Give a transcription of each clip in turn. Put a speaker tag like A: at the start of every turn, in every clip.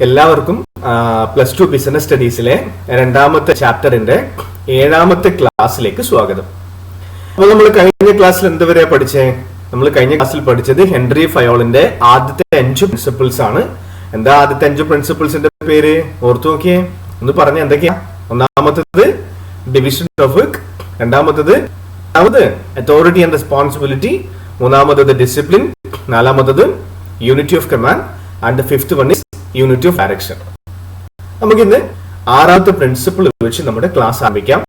A: എല്ലാവർക്കും plus two business സ്റ്റഡീസിലെ രണ്ടാമത്തെ ചാപ്റ്ററിന്റെ 7ാമത്തെ ക്ലാസ്സിലേക്ക് സ്വാഗതം. അപ്പോൾ നമ്മൾ കഴിഞ്ഞ ക്ലാസ്സിൽ എന്തുവരെ പഠിച്ചേ? നമ്മൾ കഴിഞ്ഞ ക്ലാസ്സിൽ പഠിച്ചത് ഹെൻറി ഫയോളിന്റെ ആദ്യത്തെ 5 പ്രിൻസിപ്പിൾസ് ആണ്. എന്താ ആദ്യത്തെ 5 പ്രിൻസിപ്പിൾസിന്റെ പേര്? ഓർത്തു നോക്കിയേ, ഒന്ന് പറഞ്ഞ എന്തൊക്കെയാ? ഒന്നാമത്തത് ഡിവിഷൻ ഓഫ് വർക്ക്, രണ്ടാമത്തത് അതോറിറ്റി ആൻഡ് റെസ്പോൺസിബിലിറ്റി, മൂന്നാമത്തത് ഡിസിപ്ലിൻ, നാലാമത്തത് unity of command, and fifth one is unity of direction. നമുക്കിന്ന് 6ാമത്തെ പ്രിൻസിപ്പിൾ വെച്ച് നമ്മുടെ ക്ലാസ് ആരംഭിക്കാം.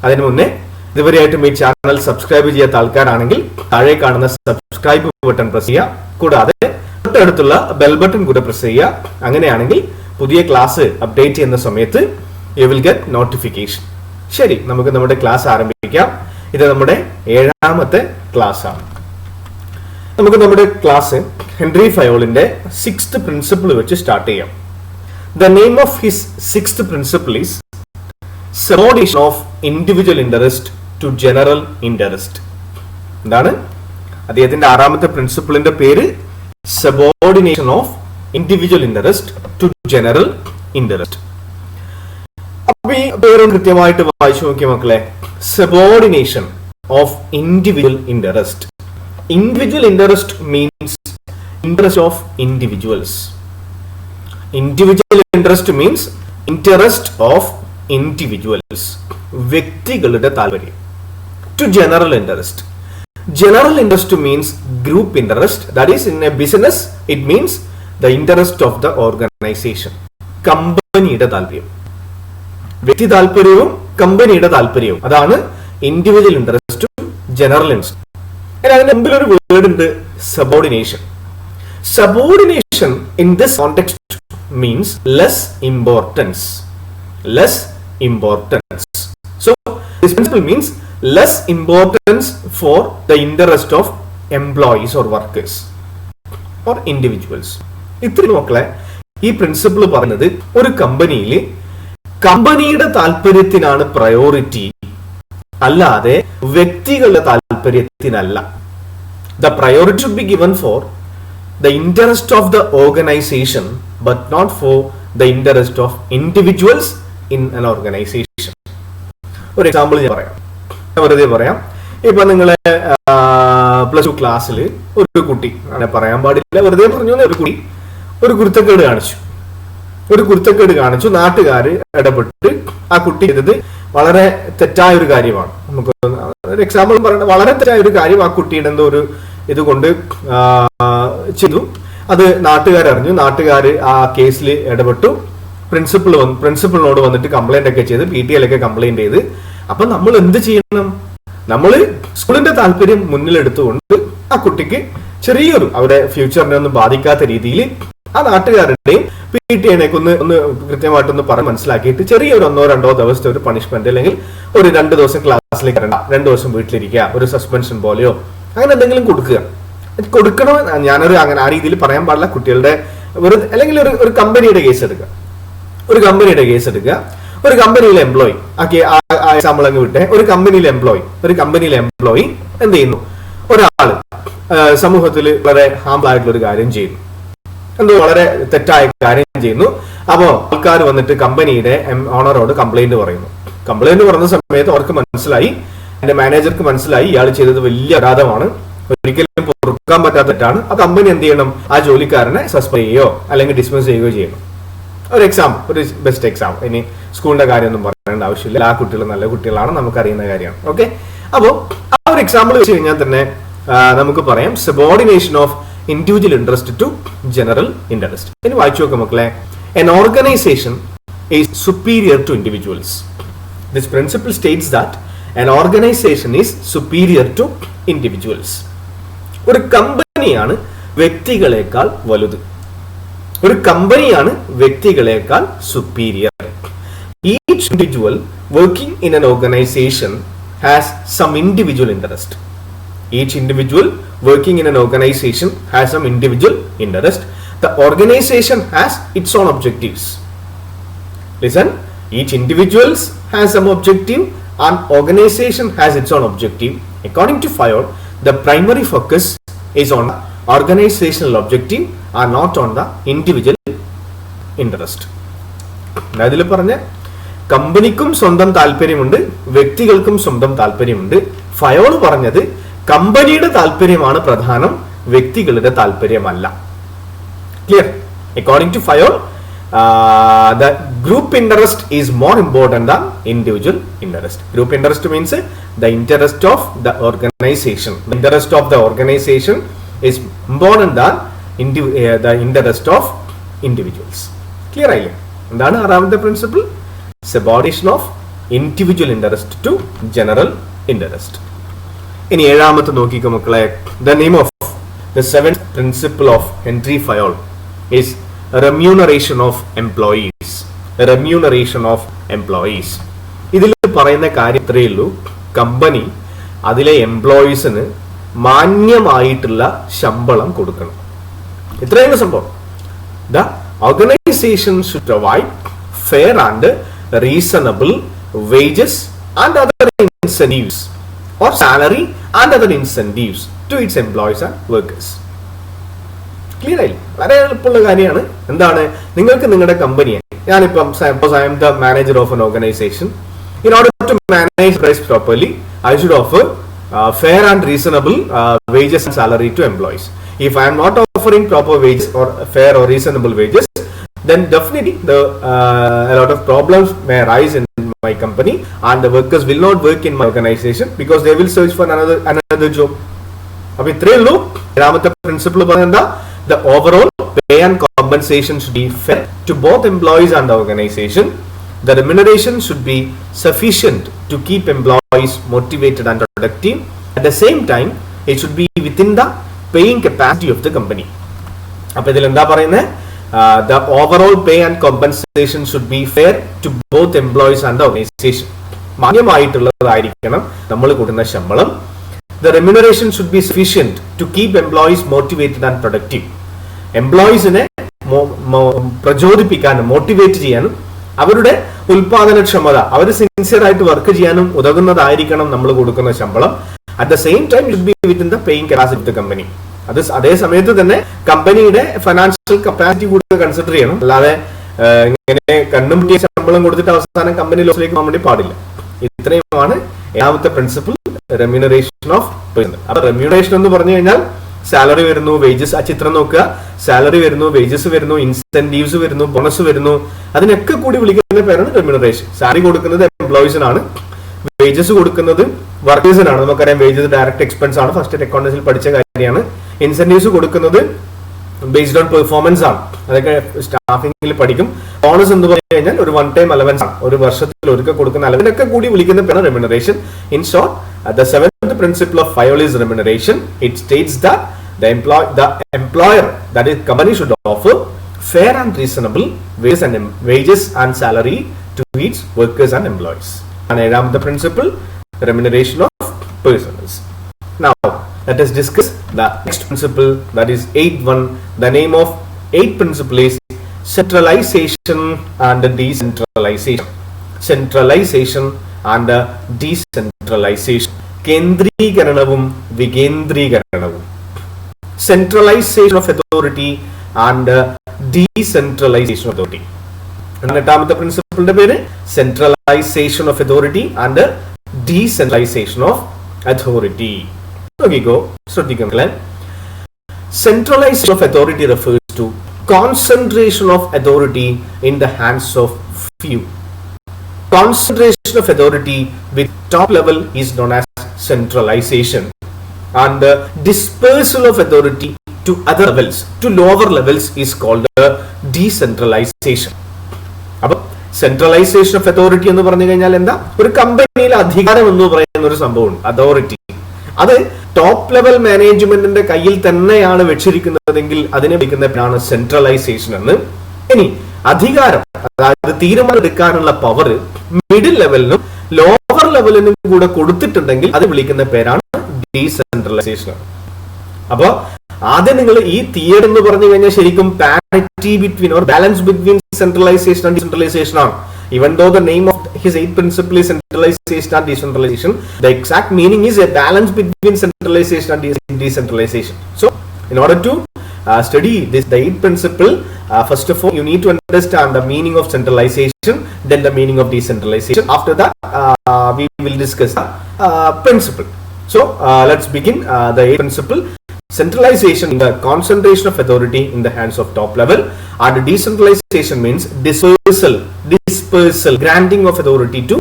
A: അതിനു മുന്നേ ഇതുവരെയായിട്ടും ഈ ചാനൽ സബ്സ്ക്രൈബ് ചെയ്യാത്ത ആൾക്കാരാണെങ്കിൽ താഴെ കാണുന്ന സബ്സ്ക്രൈബ് ബട്ടൺ പ്രസ് ചെയ്യുക. കൂടാതെ തൊട്ടടുത്തുള്ള ബെൽ ബട്ടൺ കൂടെ പ്രസ് ചെയ്യുക. അങ്ങനെയാണെങ്കിൽ പുതിയ ക്ലാസ് അപ്ഡേറ്റ് ചെയ്യുന്ന സമയത്ത് യു വിൽ ഗെറ്റ് നോട്ടിഫിക്കേഷൻ. ശരി, നമുക്ക് നമ്മുടെ ക്ലാസ് ആരംഭിക്കാം. ഇത് നമ്മുടെ 7ാമത്തെ ക്ലാസ് ആണ്. നമുക്ക് നമ്മുടെ ക്ലാസ് ഹെൻറി ഫയോളിന്റെ 6th പ്രിൻസിപ്പിൾ വെച്ച് സ്റ്റാർട്ട് ചെയ്യാം. The name of his 6th principle is subordination of individual interest to general interest. എന്താണ് അദ്ദേഹത്തിന്റെ 6ാമത്തെ പ്രിൻസിപ്പിളിന്റെ പേര്? Subordination of individual interest to general interest. അപ്പൊ ഈ പേരൊന്ന് കൃത്യമായിട്ട് വായിച്ചു നോക്കിയ മക്കളെ. Subordination of individual interest. Individual interest means interest of individuals. Individual interest means interest of individuals. വ്യക്തികളുടെ താല്പര്യം. To general interest. General interest means group interest. That is, in a business, it means the interest of the organization. കമ്പനിയുടെ താല്പര്യം. വ്യക്തി താല്പര്യവും കമ്പനിയുടെ താല്പര്യവും, അതാണ് individual ഇൻട്രസ്റ്റും general interest. അതിന്റെ മുമ്പിൽ ഒരു വേർഡ് ഉണ്ട്, subordination. Subordination in this context means less importance. Less importance. So this principle means less importance for the interest of employees or workers or individuals. ഇത്രയും മക്കളെ ഈ പ്രിൻസിപ്പിൾ പറയുന്നത് ഒരു കമ്പനിയിൽ കമ്പനിയുടെ താല്പര്യത്തിനാണ് പ്രയോറിറ്റി, അല്ലാതെ വ്യക്തികളുടെ താല്പര്യത്തിനല്ല. The priority should be given for the interest of the organization, but not for the interest of individuals in an organization. ഒരു എക്സാമ്പിൾ ഞാൻ വെറുതെ പറയാം. ഇപ്പൊ നിങ്ങളെ പ്ലസ് 2 ക്ലാസ്സിൽ ഒരു കുട്ടി, അങ്ങനെ പറയാൻ പാടില്ല, വെറുതെ പറഞ്ഞു, ഒരു കുരുത്തക്കേട് കാണിച്ചു. നാട്ടുകാർ ഇടപെട്ട് ആ കുട്ടി ചെയ്തത് വളരെ തെറ്റായ ഒരു കാര്യമാണ്. നമുക്ക് ഒരു എക്സാമ്പിൾ പറയുന്നത്, വളരെ തെറ്റായ ഒരു കാര്യം ആ കുട്ടിയുടെ എന്തോ ഒരു ഇതുകൊണ്ട് ചെയ്തു. അത് നാട്ടുകാരറിഞ്ഞു. നാട്ടുകാർ ആ കേസിൽ ഇടപെട്ടു. പ്രിൻസിപ്പളിനോട് വന്നിട്ട് കംപ്ലൈന്റ് ഒക്കെ ചെയ്ത് PTAയിലൊക്കെ കംപ്ലൈന്റ് ചെയ്ത്. അപ്പൊ നമ്മൾ എന്ത് ചെയ്യണം? നമ്മൾ സ്കൂളിന്റെ താല്പര്യം മുന്നിലെടുത്തുകൊണ്ട് ആ കുട്ടിക്ക് ചെറിയൊരു അവരുടെ ഫ്യൂച്ചറിനെ ഒന്നും ബാധിക്കാത്ത രീതിയിൽ ആ നാട്ടുകാരുടെയും PTAനെയൊക്കെ ഒന്ന് കൃത്യമായിട്ടൊന്ന് പറഞ്ഞ് മനസ്സിലാക്കിയിട്ട് ചെറിയൊരു 1-2 ദിവസത്തെ ഒരു പണിഷ്മെന്റ്, അല്ലെങ്കിൽ ഒരു 2 ദിവസം ക്ലാസ്സിലേക്ക് വരണ്ട, 2 ദിവസം വീട്ടിലിരിക്കുക, ഒരു സസ്പെൻഷൻ പോലെയോ അങ്ങനെ എന്തെങ്കിലും കൊടുക്കണം. ഞാനൊരു അങ്ങനെ ആ രീതിയിൽ പറയാൻ പാടില്ല. കുട്ടികളുടെ അല്ലെങ്കിൽ ഒരു കമ്പനിയുടെ കേസ് എടുക്കുക. ഒരു കമ്പനിയിലെ എംപ്ലോയി എക്സാമ്പിൾ അങ്ങ് വിട്ടെ. ഒരു കമ്പനിയിലെ എംപ്ലോയി എന്ത് ചെയ്യുന്നു? ഒരാള് സമൂഹത്തിൽ വളരെ ഹാംഫുൾ ആയിട്ടുള്ള ഒരു കാര്യം ചെയ്യുന്നു, എന്തോ വളരെ തെറ്റായ കാര്യം ചെയ്യുന്നു. അപ്പോ ആൾക്കാർ വന്നിട്ട് കമ്പനിയുടെ ഓണറോട് കംപ്ലൈന്റ് പറയുന്ന സമയത്ത് അവർക്ക് മനസ്സിലായി, എന്റെ മാനേജർക്ക് മനസ്സിലായി, ഇയാൾ ചെയ്തത് വലിയ അപരാധമാണ്, ഒരിക്കലും പൊറുക്കാൻ പറ്റാത്ത തെറ്റാണ്. ആ കമ്പനി എന്ത് ചെയ്യണം? ആ ജോലിക്കാരനെ സസ്പെൻഡ് ചെയ്യുകയോ അല്ലെങ്കിൽ ഡിസ്മിസ് ചെയ്യുകയോ ചെയ്യണം. ഒരു ബെസ്റ്റ് എക്സാമ്പിൾ. ഇനി സ്കൂളിന്റെ കാര്യമൊന്നും പറയേണ്ട ആവശ്യമില്ല, ആ കുട്ടികൾ നല്ല കുട്ടികളാണ്, നമുക്കറിയുന്ന കാര്യമാണ്. ഓക്കെ, അപ്പോൾ ആ ഒരു എക്സാമ്പിൾ വെച്ച് കഴിഞ്ഞാൽ തന്നെ നമുക്ക് പറയാം subordination of individual interest to general interest. ഇനി വായിച്ചു നോക്കാം മക്കളെ. An organization is superior to individuals. This principle states that an organization is superior to individuals. ഒരു കമ്പനിയാണ് വ്യക്തികളെക്കാൾ വലുത്. ഒരു കമ്പനിയാണ് വ്യക്തികളെക്കാൾ superior. Each individual working in an organization has some individual interest. Each individual working in an organization has some individual interest. The organization has its own objectives. Listen, each individual has some objective and organization has its own objective. According to FAYOL, the primary focus is on organizational objective and not on the individual interest. അതിൽ പറഞ്ഞ കമ്പനിക്കും സ്വന്തം താല്പര്യമുണ്ട്, വ്യക്തികൾക്കും സ്വന്തം താല്പര്യമുണ്ട്. Fayol പറഞ്ഞത് കമ്പനിയുടെ താല്പര്യമാണ് പ്രധാനം, വ്യക്തികളുടെ താല്പര്യമല്ല. Clear? According to Fayol, the group interest is more important than individual interest. Group interest means the interest of the organization. The interest of the organization is important than the interest of individuals. Clear ആയില്ലേ? എന്താണ് ആറാമത്തെ principle? Subordination of individual interest to general interest. ഇനി ഏഴാമത്തെ നോക്കിക്കോ മക്കളെ. The name of the seventh principle of Henry Fayol is Remuneration of employees. Remuneration of employees. ഇതിൽ പറയുന്ന കാര്യം ഇത്രയേ ഉള്ളൂ. കമ്പനി അതിലെ എംപ്ലോയീസിന് മാന്യമായിട്ടുള്ള ശമ്പളം കൊടുക്കണം. ഇത്രയാണ് സംഭവം. The organization should provide fair and reasonable wages and other incentives or salary and other incentives to its employees and workers. Clear ആയില്ലേ? വളരെ എളുപ്പമുള്ള കാര്യമാണ്. എന്താണ്? നിങ്ങൾക്ക് നിങ്ങളുടെ കമ്പനിയെ, ഞാനിപ്പം suppose I am the manager of an organisation, in order to manage price properly I should offer fair and reasonable wages and salary to employees. If I am not offering proper wages or fair or reasonable wages, then definitely a lot of problems may arise in my company and the workers will not work in my organization because they will search for another job. അപ്പോൾ ഇത്രയേ ഉള്ളൂ. ഏഴാമത്തെ principle പറയുന്നത് the overall pay and compensation should be fair to both employees and the organization. The remuneration should be sufficient to keep employees motivated and productive. At the same time, it should be within the paying capacity of the company. അപ്പോൾ ഇതിൽ എന്താ പറയുന്നത്? The overall pay and compensation should be fair to both employees and the organization. മാന്യമായിട്ടുള്ളതായിരിക്കണം നമ്മൾ കൊടുക്കുന്ന ശമ്പളം. The remuneration should be sufficient to keep employees motivated and productive. എംപ്ലോയീസിനെ പ്രചോദിപ്പിക്കാനും motivate ചെയ്യാനും അവരുടെ ഉൽപാദനക്ഷമത, അവർ സിൻസിയർ ആയിട്ട് വർക്ക് ചെയ്യാനും ഉതകുന്നതായിരിക്കണം നമ്മൾ കൊടുക്കുന്ന ശമ്പളം. At the same time should be within the paying capacity of the company. അതേ സമയത്ത് തന്നെ കമ്പനിയുടെ ഫൈനാൻഷ്യൽ കപ്പാസിറ്റി കൂടി കൺസിഡർ ചെയ്യണം. അല്ലാതെ ഇങ്ങനെ കണ്ണുമുട്ടിയ ശമ്പളം കൊടുത്തിട്ട് അവസാനം കമ്പനി ലോസിലേക്ക് പോകാൻ വേണ്ടി പാടില്ല. ഇത്രയുമാണ് ഏഴാമത്തെ പ്രിൻസിപ്പിൾ, റെമ്യൂണറേഷൻ ഓഫ് പേഴ്സൺ. അപ്പൊ റെമ്യൂണറേഷൻ എന്ന് പറഞ്ഞു കഴിഞ്ഞാൽ സാലറി വരുന്നു, വേജസ്, ആ ചിത്രം നോക്കുക, സാലറി വരുന്നു, വേജസ് വരുന്നു, ഇൻസെന്റീവ്സ് വരുന്നു, ബോണസ് വരുന്നു, അതിനൊക്കെ കൂടി വിളിക്കുന്ന പേരാണ് റെമ്യൂണറേഷൻ. സാലറി കൊടുക്കുന്നത് എംപ്ലോയീസിനാണ്, വേജസ് കൊടുക്കുന്നത് വർക്കേഴ്സിനാണ്. നമുക്കറിയാം വേജസ് ഡയറക്റ്റ് എക്സ്പെൻസ് ആണ്, ഫസ്റ്റ് അക്കൗണ്ടൻസിൽ പഠിച്ച കാര്യമാണ്. ഇൻസെന്റീവ്സ് കൊടുക്കുന്നത് ബേസ്ഡ് ഓൺ പെർഫോമൻസ് ആണ്, അതൊക്കെ സ്റ്റാഫിംഗിൽ പഠിക്കും. ബോണസ് എന്ന് പറഞ്ഞു കഴിഞ്ഞാൽ ഒരു വൺ ടൈം അലവൻസ് ആണ്, ഒരു വർഷത്തിൽ ഒരിക്കൽ കൊടുക്കുന്ന അലവനൊക്കെ കൂടി വിളിക്കുന്ന പേരാണ് remuneration. In short, the seventh principle of FAYOL is remuneration. It states that the employer, that is company, should offer fair and reasonable wages and salary to its workers and employees. And the principle, remuneration of persons. Now let us discuss the next principle, that is 8.1. The name of 8th principle is centralization and decentralization. Centralization and decentralization. കേന്ദ്രീകരണവും വികേന്ദ്രീകരണവും. Centralization of authority and decentralization of authority. എട്ടാമത്തെ പ്രിൻസിപ്പിളിന്റെ പേര് centralization of authority and decentralization of authority. നോക്കിക്കോ, ശ്രദ്ധിക്കുക. Centralization of authority refers to concentration of authority in the hands of few. Concentration of authority with top level is known as centralization, and the dispersal of authority to other levels, to lower levels, is called decentralization. അപ്പോൾ centralisation of authority എന്ന് പറഞ്ഞു കഴിഞ്ഞാൽ എന്താ? ഒരു കമ്പനിയിൽ അധികാരം എന്ന് പറയുന്ന ഒരു സംഭവം, അതോറിറ്റി, അത് ടോപ്പ് ലെവൽ മാനേജ്മെന്റിന്റെ കയ്യിൽ തന്നെയാണ് വെച്ചിരിക്കുന്നതെങ്കിൽ അതിനെ വിളിക്കുന്നതാണ് സെൻട്രലൈസേഷൻ എന്ന്. ഇനി അധികാരം, അതായത് തീരുമാനം എടുക്കാനുള്ള പവർ മിഡിൽ ലെവലിനും ലോവർ ലെവലിനും കൂടെ കൊടുത്തിട്ടുണ്ടെങ്കിൽ അത് വിളിക്കുന്ന പേരാണ് ഡീസെൻട്രലൈസേഷൻ. അപ്പൊ ആദ്യം നിങ്ങൾ ഈ തിയറി എന്ന് പറഞ്ഞു കഴിഞ്ഞാൽ ശരിക്കും parity between or balance between centralisation and decentralisation ആണ്. Even though the name of his 8th principle is centralization and decentralization, the exact meaning is a balance between centralization and decentralization. So in order to study the 8th principle, first of all, you need to understand the meaning of centralization, then the meaning of decentralization. After that, we will discuss the principle. So, let's begin the 8th principle. Centralization in the concentration of authority in the hands of top level, and decentralization means dispersal, granting of authority to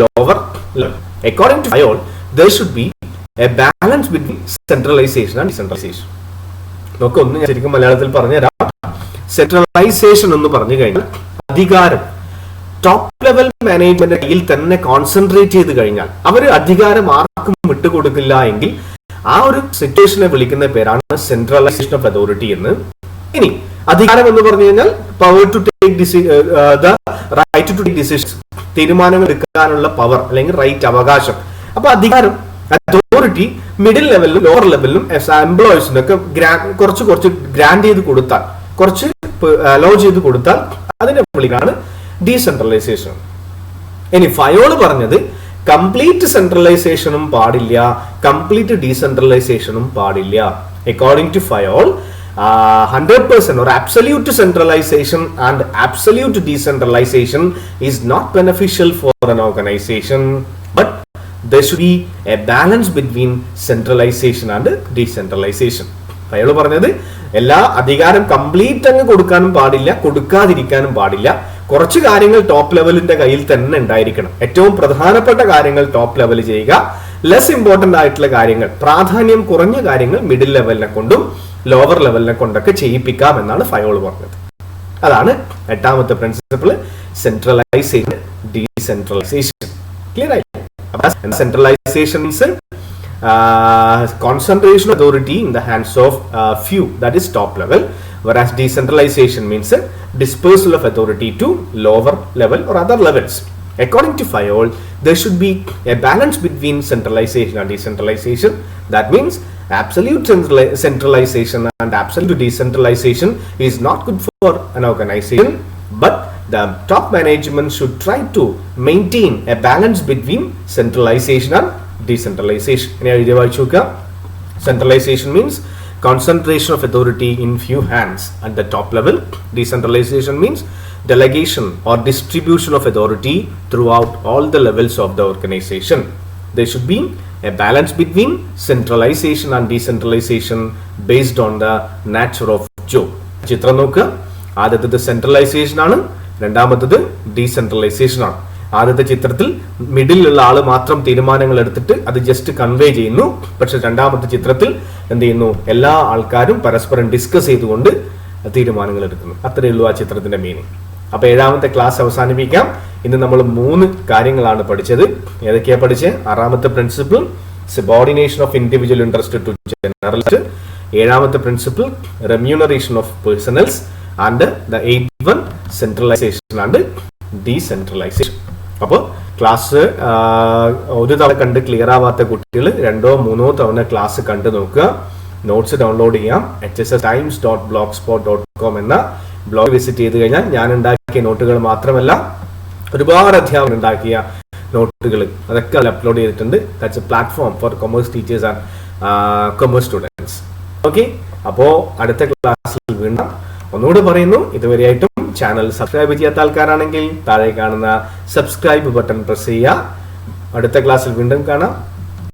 A: lower level. According to FAYOL, there should be a balance between centralization and decentralization. നോക്കൂ, ഒന്ന് ഞാൻ ശരിക്കും മലയാളത്തിൽ പറഞ്ഞുതരാം. Centralisation എന്ന് പറഞ്ഞു കഴിഞ്ഞാൽ അധികാരം ടോപ്പ് ലെവൽ മാനേജ്മെന്റ് കയ്യിൽ തന്നെ കോൺസെൻട്രേറ്റ് ചെയ്ത് കഴിഞ്ഞാൽ അവർ അധികാരം ആർക്കും വിട്ടുകൊടുക്കില്ല എങ്കിൽ ആ ഒരു സിറ്റുവേഷനെ വിളിക്കുന്ന പേരാണ് സെൻട്രലൈസേഷൻ ഓഫ് അതോറിറ്റി എന്ന്. ഇനി അധികാരം എന്ന് പറഞ്ഞു കഴിഞ്ഞാൽ power to take the right to take decisions, തീരുമാനങ്ങൾ എടുക്കാനുള്ള പവർ അല്ലെങ്കിൽ റൈറ്റ്, അവകാശം. അപ്പൊ അധികാരം, അതോറിറ്റി മിഡിൽ ലെവലിലും ലോവർ ലെവലിലും എംപ്ലോയീസിനൊക്കെ കുറച്ച് ഗ്രാൻഡ് ചെയ്ത് കൊടുത്താൽ, കുറച്ച് അലോ ചെയ്ത് കൊടുത്താൽ അതിനെ വിളിക്കാണ് ഡീസെൻട്രലൈസേഷൻ. ഇനി ഫയോള് പറഞ്ഞത് കംപ്ലീറ്റ് സെൻട്രലൈസേഷനും പാടില്ല, കംപ്ലീറ്റ് ഡീസെൻട്രലൈസേഷനും പാടില്ല. According to Fayol, 100% or absolute centralization and absolute decentralization is not beneficial for an organization, but there should be a balance between centralization and decentralization. Fayol പറഞ്ഞത് എല്ലാ അധികാരം കംപ്ലീറ്റ് അങ്ങ് കൊടുക്കാനും പാടില്ല, കൊടുക്കാതിരിക്കാനും പാടില്ല. കുറച്ച് കാര്യങ്ങൾ ടോപ്പ് ലെവലിന്റെ കയ്യിൽ തന്നെ ഉണ്ടായിരിക്കണം. ഏറ്റവും പ്രധാനപ്പെട്ട കാര്യങ്ങൾ ടോപ്പ് ലെവൽ ചെയ്യുക, ലെസ് ഇമ്പോർട്ടന്റ് ആയിട്ടുള്ള കാര്യങ്ങൾ, പ്രാധാന്യം കുറഞ്ഞ കാര്യങ്ങൾ മിഡിൽ ലെവലിനെ കൊണ്ടും ലോവർ ലെവലിനെ കൊണ്ടൊക്കെ ചെയ്യിപ്പിക്കാം എന്നാണ് ഫയോള് പറഞ്ഞത്. അതാണ് 8ാമത്തെ പ്രിൻസിപ്പിൾ, സെൻട്രലൈസേഷൻ, ഡീസെൻട്രലൈസേഷൻ. ക്ലിയർ ആയി? Centralisation means concentration of authority in the hands of few, that is top level, whereas decentralization means dispersal of authority to lower level or other levels. According to FAYOL, there should be a balance between centralization and decentralization. That means absolute centralization and absolute decentralization is not good for an organization, but the top management should try to maintain a balance between centralization and decentralization. Centralization means concentration of authority in few hands at the top level. Decentralization means delegation or distribution of authority throughout all the levels of the organization. There should be a balance between centralization and decentralization based on the nature of job. ചിത്രം നോക്കുക. ആദ്യത്തേത് centralisation ആണ്, രണ്ടാമത്തേത് decentralisation ആണ്. ആദ്യത്തെ ചിത്രത്തിൽ മിഡിലുള്ള ആള് മാത്രം തീരുമാനങ്ങൾ എടുത്തിട്ട് അത് ജസ്റ്റ് കൺവേ ചെയ്യുന്നു. പക്ഷെ രണ്ടാമത്തെ ചിത്രത്തിൽ എന്ത് ചെയ്യുന്നു? എല്ലാ ആൾക്കാരും പരസ്പരം ഡിസ്കസ് ചെയ്തുകൊണ്ട് തീരുമാനങ്ങൾ എടുക്കുന്നു. അത്രയേ ഉള്ളൂ ആ ചിത്രത്തിന്റെ മീനിങ്. അപ്പൊ 7ാമത്തെ ക്ലാസ് അവസാനിപ്പിക്കാം. ഇന്ന് നമ്മൾ 3 കാര്യങ്ങളാണ് പഠിച്ചത്. ഏതൊക്കെയാ പഠിച്ചത്? 6ാമത്തെ principle, subordination of individual interest to general. 7ാമത്തെ principle, remuneration of personnels. And the 8th one, centralization and decentralization. അപ്പോൾ ക്ലാസ് ഒരു തവണ കണ്ട് ക്ലിയർ ആവാത്ത കുട്ടികൾ 2 or 3 തവണ ക്ലാസ് കണ്ടു നോക്കുക. നോട്ട്സ് ഡൗൺലോഡ് ചെയ്യാം. hsstimes.blogspot.com എന്ന ബ്ലോഗ് വിസിറ്റ് ചെയ്ത് കഴിഞ്ഞാൽ ഞാൻ ഉണ്ടാക്കിയ നോട്ടുകൾ മാത്രമല്ല ഒരുപാട് അധ്യാപകർ ഉണ്ടാക്കിയ നോട്ടുകൾ അതൊക്കെ അപ്ലോഡ് ചെയ്തിട്ടുണ്ട്. That's A platform for commerce teachers and commerce students. Okay, അപ്പോൾ അടുത്ത ക്ലാസ്സിൽ വീണ്ടും ഒന്നുകൂടെ പറയുന്നു, ഇതുവരെയായിട്ടും ചാനൽ സബ്സ്ക്രൈബ് ചെയ്യാത്ത ആൾക്കാരാണെങ്കിൽ താഴെ കാണുന്ന സബ്സ്ക്രൈബ് ബട്ടൺ പ്രസ് ചെയ്യുക. അടുത്ത ക്ലാസ്സിൽ വീണ്ടും കാണാം.